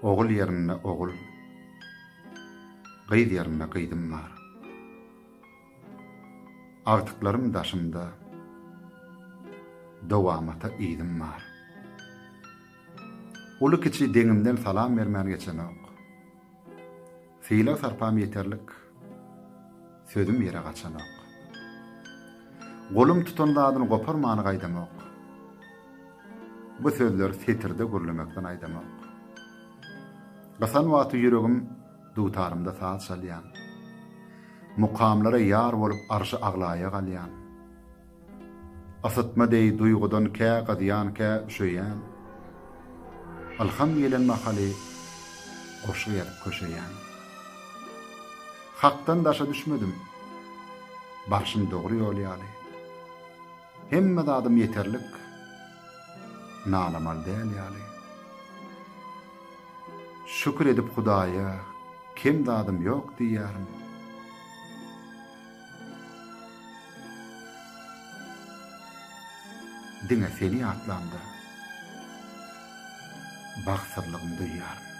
Ogul ýerine ogul, gyz ýerine gyzym bar. Agtyklarym daşymda, dowamata ýyzym bar. Uly kiçi deňimden salam bermän geçenok. Fiýla sarpam ýeterlik, sözüm ýere gaçanok. Golum tutan zadyny goparmany gaýdamok. Bu sözler setirde gürlemekden aýdamok. Gasan wagty ýüregim dutarymda saat çalýan. Mukamlara ýar bolup arşy aglaýa galýan. Asytma deý duýgudan kä gadyan kä şöýän. Alham ýelen mahaly goşy ýaryp köşeýän. Hakdan daşa düşmedim. Başym dogry ýol ýaly. Hemme zadym ýeterlik. Nalamal däl ýaly. Şükür edip Hudaýa kim zadym ýok diýärim. Diňe seni atlandy. Bahtsızlığımı duyarım.